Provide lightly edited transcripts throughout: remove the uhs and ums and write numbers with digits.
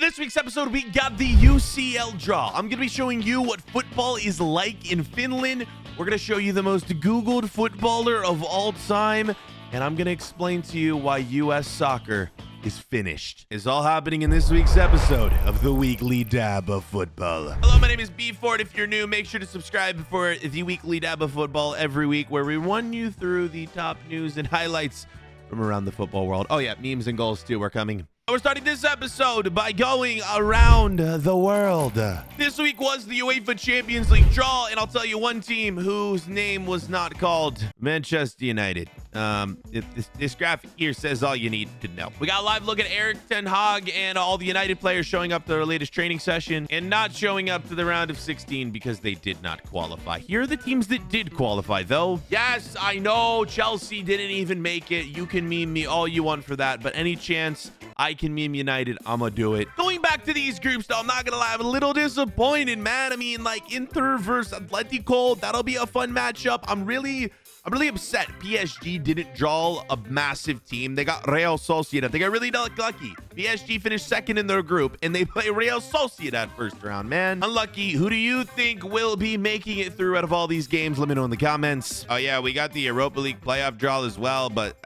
In this week's episode, we got the UCL draw. I'm going to be showing you what football is like in Finland. We're going to show you the most Googled footballer of all time. And I'm going to explain to you why U.S. soccer is finished. It's all happening in this week's episode of the Weekly Dab of Football. Hello, my name is bford. If you're new, make sure to subscribe for the Weekly Dab of Football every week, where we run you through the top news and highlights from around the football world. Oh yeah, memes and goals too are coming. We're starting this episode by going around the world. This week was the UEFA Champions League draw, and I'll tell you one team whose name was not called Manchester United. This graphic here says all you need to know. We got a live look at Eric Ten Hag and all the United players showing up to their latest training session and not showing up to the round of 16 because they did not qualify. Here are the teams that did qualify, though. Yes, I know Chelsea didn't even make it. You can meme me all you want for that, but any chance I can meme United, I'm gonna do it. Going back to these groups, though, I'm not gonna lie, I'm a little disappointed, man. I mean, like, Inter versus Atletico, that'll be a fun matchup. I'm really upset PSG didn't draw a massive team. They got Real Sociedad. They got really lucky. PSG finished second in their group, and they play Real Sociedad first round, man. Unlucky. Who do you think will be making it through out of all these games? Let me know in the comments. Oh, yeah, we got the Europa League playoff draw as well, but...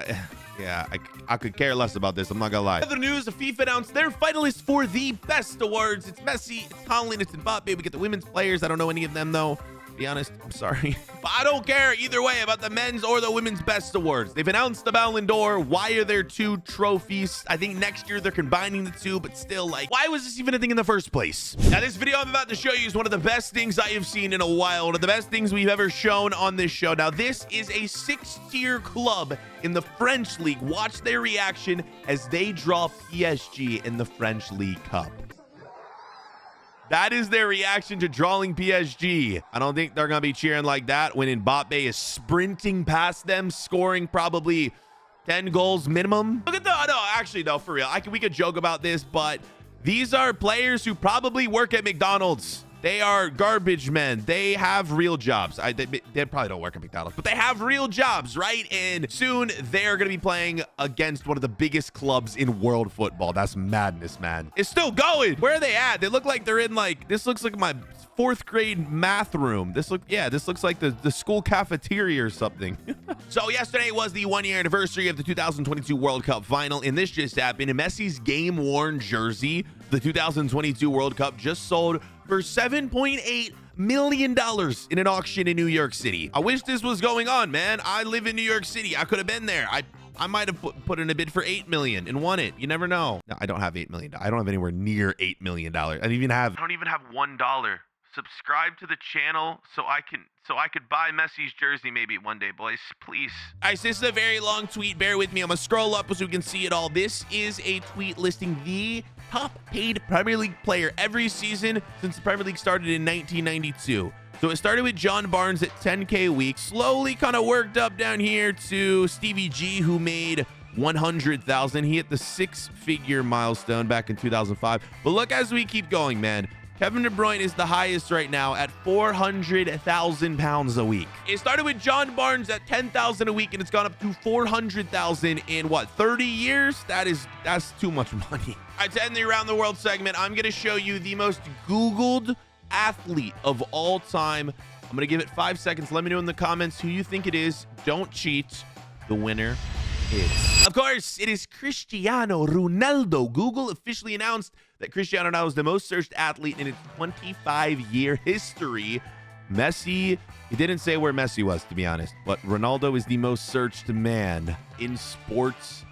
yeah, I could care less about this. I'm not gonna lie. Other news, FIFA announced their finalists for the best awards. It's Messi, it's Haaland, it's Mbappe. We get the women's players. I don't know any of them, though. To be honest, I'm sorry. But I don't care either way about the men's or the women's best awards. They've announced the Ballon d'Or. Why are there two trophies? I think next year they're combining the two, but still, like, why was this even a thing in the first place? Now, this video I'm about to show you is one of the best things I have seen in a while. One of the best things we've ever shown on this show. Now, this is a 6-tier club in the French League. Watch their reaction as they draw PSG in the French League Cup. That is their reaction to drawing PSG. I don't think they're going to be cheering like that when Mbappe is sprinting past them, scoring probably 10 goals minimum. Look at the, no, actually, though, for real, we could joke about this, but these are players who probably work at McDonald's. They are garbage men. They have real jobs. They probably don't work at McDonald's, but they have real jobs, right? And soon they're going to be playing against one of the biggest clubs in world football. That's madness, man. It's still going. Where are they at? They look like they're in, like, this looks like my 4th grade math room. This looks like the school cafeteria or something. So yesterday was the 1-year anniversary of the 2022 World Cup final, and this just happened. Messi's game-worn jersey, the 2022 World Cup, just sold for $7.8 million in an auction in New York City. I wish this was going on, man. I live in New York City. I could have been there. I might have put in a bid for $8 million and won it. You never know. No, I don't have $8 million. I don't have anywhere near $8 million. I don't even have $1. Subscribe to the channel so I could buy Messi's jersey maybe one day, boys. Please. All right, so this is a very long tweet. Bear with me. I'm gonna scroll up so we can see it all. This is a tweet listing the top paid Premier League player every season since the Premier League started in 1992. So it started with John Barnes at 10K a week, slowly kind of worked up down here to Stevie G, who made 100,000. He hit the 6-figure milestone back in 2005. But look, as we keep going, man, Kevin De Bruyne is the highest right now at 400,000 pounds a week. It started with John Barnes at 10,000 a week, and it's gone up to 400,000 in what, 30 years? That's too much money. All right, to end the Around the World segment, I'm going to show you the most Googled athlete of all time. I'm going to give it 5 seconds. Let me know in the comments who you think it is. Don't cheat. The winner is, of course, it is Cristiano Ronaldo. Google officially announced that Cristiano Ronaldo is the most searched athlete in its 25-year history. Messi, he didn't say where Messi was, to be honest, but Ronaldo is the most searched man in sports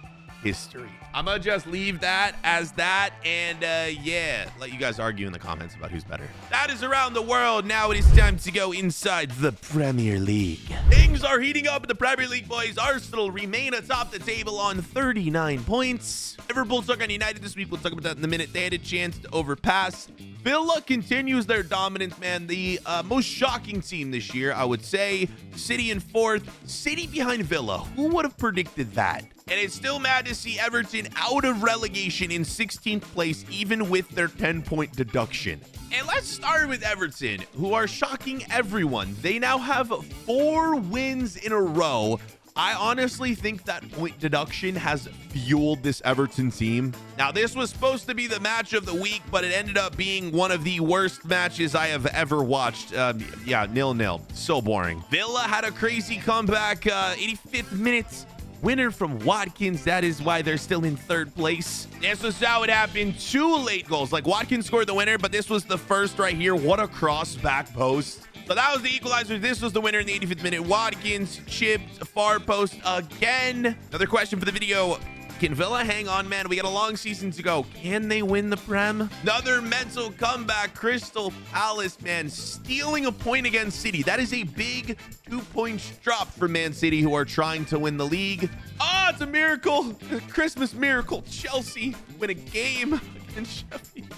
history. I'm gonna just leave that as that, and yeah, let you guys argue in the comments about who's better. That is Around the World. Now it is time to go inside the Premier League. Things are heating up in the Premier League, boys. Arsenal remain atop the table on 39 points. Liverpool took on United this week. We'll talk about that in a minute. They had a chance to overpass. Villa continues their dominance, man. The most shocking team this year, I would say. City in 4th. City behind Villa. Who would have predicted that? And it's still mad to see Everton out of relegation in 16th place, even with their 10-point deduction. And let's start with Everton, who are shocking everyone. They now have 4 wins in a row I honestly think that point deduction has fueled this Everton team. Now, this was supposed to be the match of the week, but it ended up being one of the worst matches I have ever watched. Yeah, 0-0. So boring. Villa had a crazy comeback, 85th minute. Winner from Watkins. That is why they're still in third place. This was how it happened. 2 late goals. Like, Watkins scored the winner, but this was the first right here. What a cross back post. So that was the equalizer. This was the winner in the 85th minute. Watkins chipped far post again. Another question for the video. Can Villa hang on, man? We got a long season to go. Can they win the Prem? Another mental comeback. Crystal Palace, man, stealing a point against City. That is a big 2-point drop for Man City, who are trying to win the league. Oh, it's a miracle. A Christmas miracle. Chelsea win a game against Sheffield.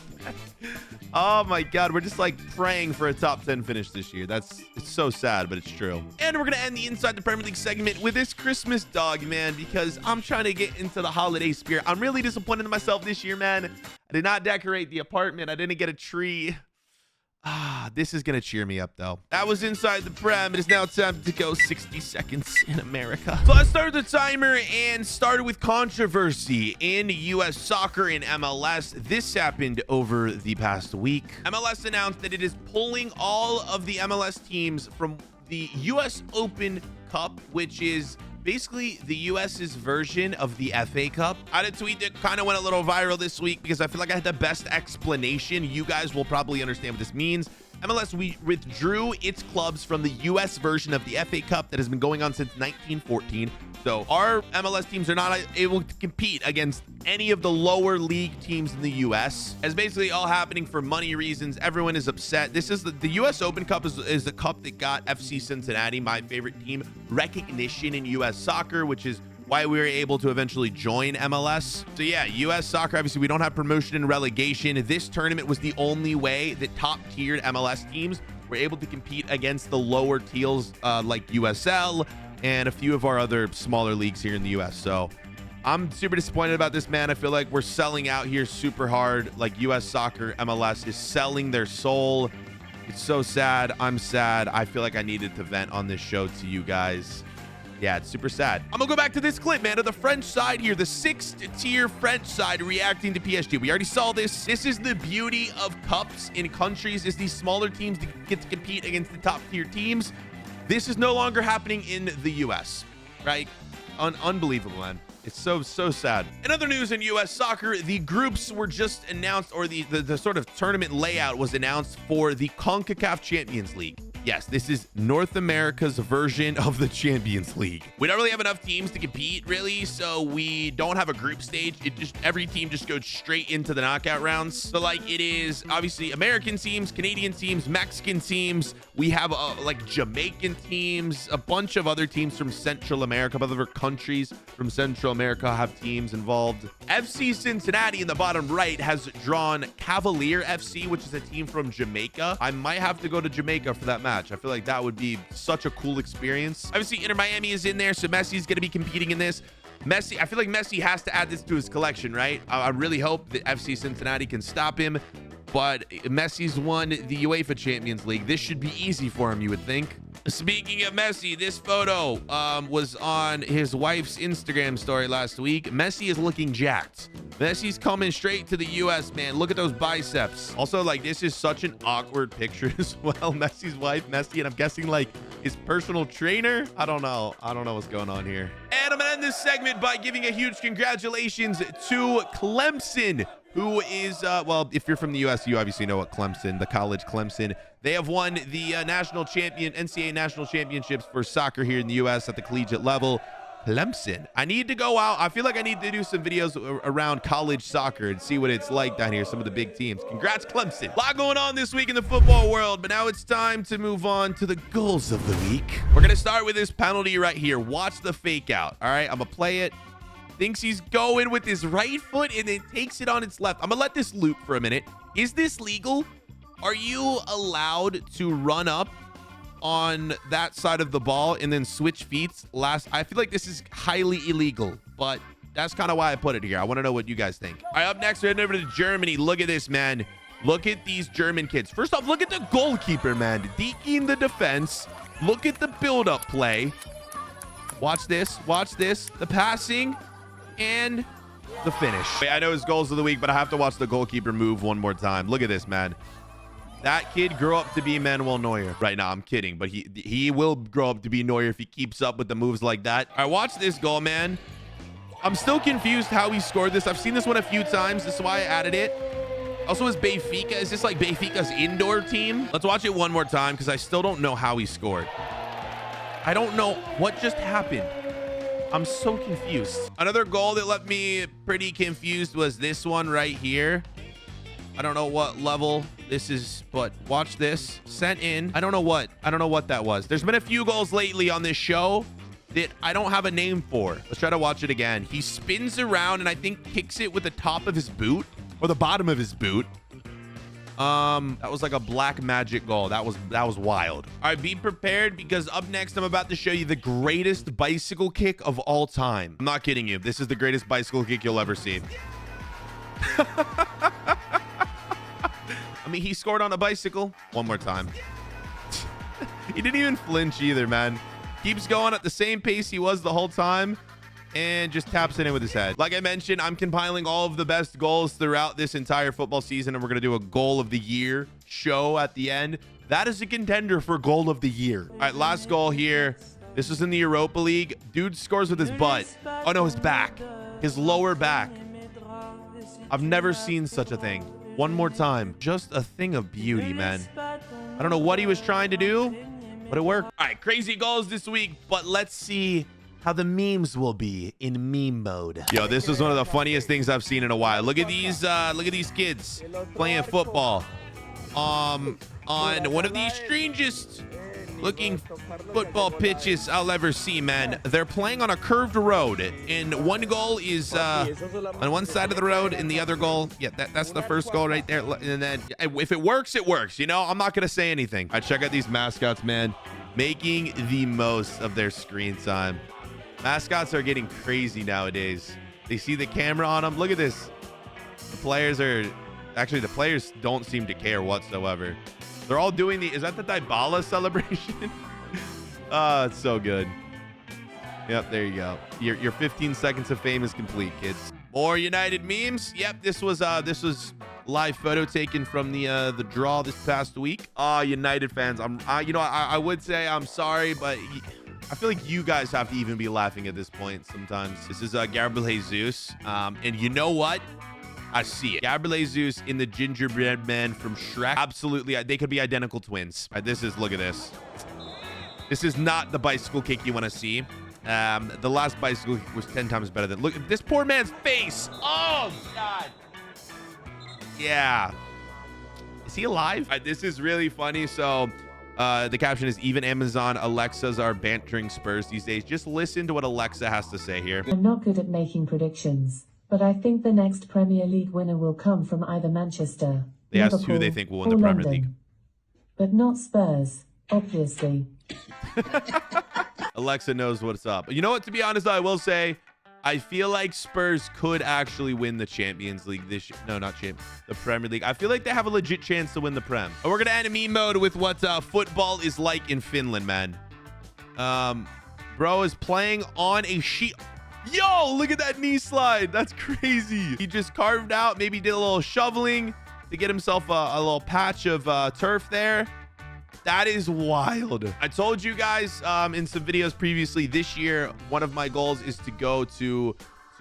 Oh my God, we're just like praying for a top 10 finish this year. It's so sad, but it's true. And we're gonna end the Inside the Premier League segment with this Christmas dog, man, because I'm trying to get into the holiday spirit. I'm really disappointed in myself this year, man. I did not decorate the apartment. I didn't get a tree. This is gonna cheer me up though. That was Inside the Prem. It is now time to go 60 seconds in America. So let's start the timer and start with controversy in US soccer in MLS. This happened over the past week. MLS announced that it is pulling all of the MLS teams from the US Open Cup, which is basically the US's version of the FA Cup. I had a tweet that kind of went a little viral this week because I feel like I had the best explanation. You guys will probably understand what this means. MLS withdrew its clubs from the US version of the FA Cup that has been going on since 1914. So our MLS teams are not able to compete against any of the lower league teams in the US. It's basically all happening for money reasons. Everyone is upset. This is the US Open Cup is the cup that got FC Cincinnati, my favorite team, recognition in US soccer, which is why we were able to eventually join MLS. So yeah, US soccer, obviously we don't have promotion and relegation. This tournament was the only way that top tiered MLS teams were able to compete against the lower tiers like USL and a few of our other smaller leagues here in the US. So I'm super disappointed about this, man. I feel like we're selling out here super hard. Like US soccer, MLS is selling their soul. It's so sad. I'm sad. I feel like I needed to vent on this show to you guys. Yeah, it's super sad. I'm gonna go back to this clip, man, to the French side here, the 6th tier French side reacting to PSG. We already saw this. This is the beauty of cups in countries, is these smaller teams get to compete against the top tier teams. This is no longer happening in the US, right? Unbelievable, man. It's so sad. In other news in US soccer, the groups were just announced, or the sort of tournament layout was announced for the CONCACAF Champions League. Yes, this is North America's version of the Champions League. We don't really have enough teams to compete, really, so we don't have a group stage. Every team just goes straight into the knockout rounds. So like it is obviously American teams, Canadian teams, Mexican teams. We have like Jamaican teams, a bunch of other teams from Central America, other countries from Central America have teams involved. FC Cincinnati in the bottom right has drawn Cavalier FC, which is a team from Jamaica. I might have to go to Jamaica for that match. I feel like that would be such a cool experience. Obviously, Inter Miami is in there, so Messi's going to be competing in this. Messi, I feel like Messi has to add this to his collection, right? I really hope that FC Cincinnati can stop him, but Messi's won the UEFA Champions League. This should be easy for him, you would think. Speaking of Messi, this photo was on his wife's Instagram story last week. Messi is looking jacked. Messi's coming straight to the US, man. Look at those biceps. Also, like, this is such an awkward picture as well. Messi's wife, Messi, and I'm guessing like his personal trainer. I don't know what's going on here. And I'm gonna end this segment by giving a huge congratulations to Clemson, who is, well, if you're from the US, you obviously know what Clemson, the college Clemson. They have won the NCAA national championships for soccer here in the US at the collegiate level. Clemson. I need to go out. I feel like I need to do some videos around college soccer and see what it's like down here, some of the big teams. Congrats, Clemson. A lot going on this week in the football world, but now it's time to move on to the goals of the week. We're going to start with this penalty right here. Watch the fake out. All right, I'm going to play it. Thinks he's going with his right foot and then takes it on its left. I'm going to let this loop for a minute. Is this legal? Are you allowed to run up on that side of the ball and then switch feet? I feel like this is highly illegal, but that's kind of why I put it here. I want to know what you guys think. All right, up next, we're heading over to Germany. Look at this, man. Look at these German kids. First off, look at the goalkeeper, man. Deking the defense. Look at the build-up play. Watch this. Watch this. The passing and the finish. Wait, I know his goals of the week, but I have to watch the goalkeeper move one more time. Look at this, man. That kid grew up to be Manuel Neuer. Right now, I'm kidding, but he will grow up to be Neuer if he keeps up with the moves like that. All right, watch this goal, man. I'm still confused how he scored this. I've seen this one a few times. This is why I added it. Also, is Benfica, is this like Benfica's indoor team? Let's watch it one more time because I still don't know how he scored. I don't know what just happened. I'm so confused. Another goal that left me pretty confused was this one right here. I don't know what level this is, but watch this. Sent in. I don't know what that was. There's been a few goals lately on this show that I don't have a name for. Let's try to watch it again. He spins around and I think kicks it with the top of his boot or the bottom of his boot. That was like a black magic goal. That was wild. All right, be prepared because up next I'm about to show you the greatest bicycle kick of all time. I'm not kidding you. This is the greatest bicycle kick you'll ever see. I mean, he scored on a bicycle. One more time. He didn't even flinch either, man. Keeps going at the same pace he was the whole time and just taps it in with his head. Like I mentioned, I'm compiling all of the best goals throughout this entire football season, and we're going to do a goal of the year show at the end. That is a contender for goal of the year. All right, last goal here. This was in the Europa League. Dude scores with his butt. Oh, no, his back. His lower back. I've never seen such a thing. One more time. Just a thing of beauty, man. I don't know what he was trying to do, but it worked. All right, crazy goals this week, but let's see how the memes will be in meme mode. Yo, this is one of the funniest things I've seen in a while. Look at these kids playing football on one of the strangest looking football pitches I'll ever see, man. They're playing on a curved road, and one goal is on one side of the road, and the other goal, yeah, that's the first goal right there. And then if it works, it works. You know, I'm not gonna say anything. I check out these mascots, man, making the most of their screen time. Mascots are getting crazy nowadays. They see the camera on them. Look at this. The players don't seem to care whatsoever. They're all doing is that the Dybala celebration? It's so good. Yep, there you go. Your 15 seconds of fame is complete, kids. More United memes. Yep, this was live photo taken from the draw this past week. United fans, I would say I'm sorry, but I feel like you guys have to even be laughing at this point sometimes. This is Gabriel Jesus, and you know what? I see it. Gabriel Jesus in the gingerbread man from Shrek. Absolutely, they could be identical twins. All right, look at this. This is not the bicycle kick you want to see. The last bicycle kick was 10 times better than. Look at this poor man's face. Oh God. Yeah. Is he alive? All right, this is really funny. So the caption is, even Amazon Alexas are bantering Spurs these days. Just listen to what Alexa has to say here. I'm not good at making predictions, but I think the next Premier League winner will come from either Manchester, they asked who they think will win the Premier League. But not Spurs, obviously. Alexa knows what's up. You know what? To be honest, I will say, I feel like Spurs could actually win the Champions League this year. No, not the Premier League. I feel like they have a legit chance to win the Prem. And we're going to end meme mode with what football is like in Finland, man. Bro is playing on a sheet. Yo, look at that knee slide. That's crazy. He just carved out, maybe did a little shoveling to get himself a little patch of turf there. That is wild. I told you guys in some videos previously, this year, one of my goals is to go to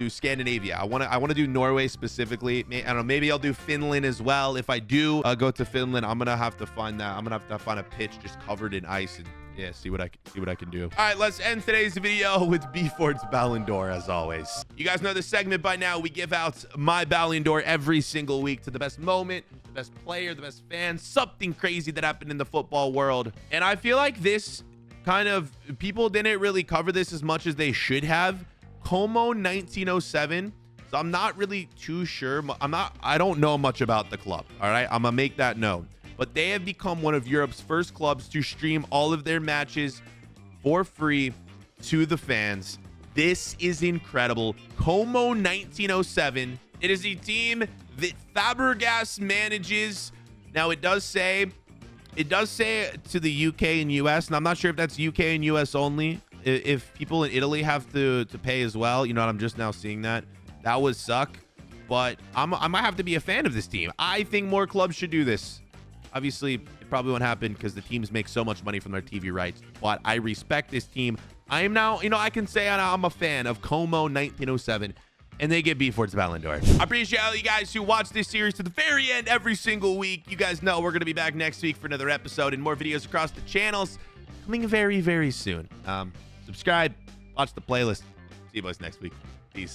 Scandinavia. I want to do Norway specifically. I don't know, maybe I'll do Finland as well. If I do go to Finland, I'm gonna have to find that. I'm gonna have to find a pitch just covered in ice and yeah, see what I can do. All right, let's end today's video with bford's Ballon d'Or as always. You guys know this segment by now. We give out my Ballon d'Or every single week to the best moment, the best player, the best fan, something crazy that happened in the football world. And I feel like this kind of, people didn't really cover this as much as they should have. Como 1907. So I'm not really too sure. I don't know much about the club. All right, I'm gonna make that known. But they have become one of Europe's first clubs to stream all of their matches for free to the fans. This is incredible. Como 1907. It is a team that Fabregas manages. Now it does say to the UK and US, and I'm not sure if that's UK and US only. If people in Italy have to pay as well, you know what? I'm just now seeing that. That would suck. But I might have to be a fan of this team. I think more clubs should do this. Obviously, it probably won't happen because the teams make so much money from their TV rights. But I respect this team. I am now, you know, I can say I'm a fan of CAMEO 1907. And they get bford's Ballon d'Or. I appreciate all you guys who watch this series to the very end every single week. You guys know we're going to be back next week for another episode and more videos across the channels coming very, very soon. Subscribe, watch the playlist. See you boys next week.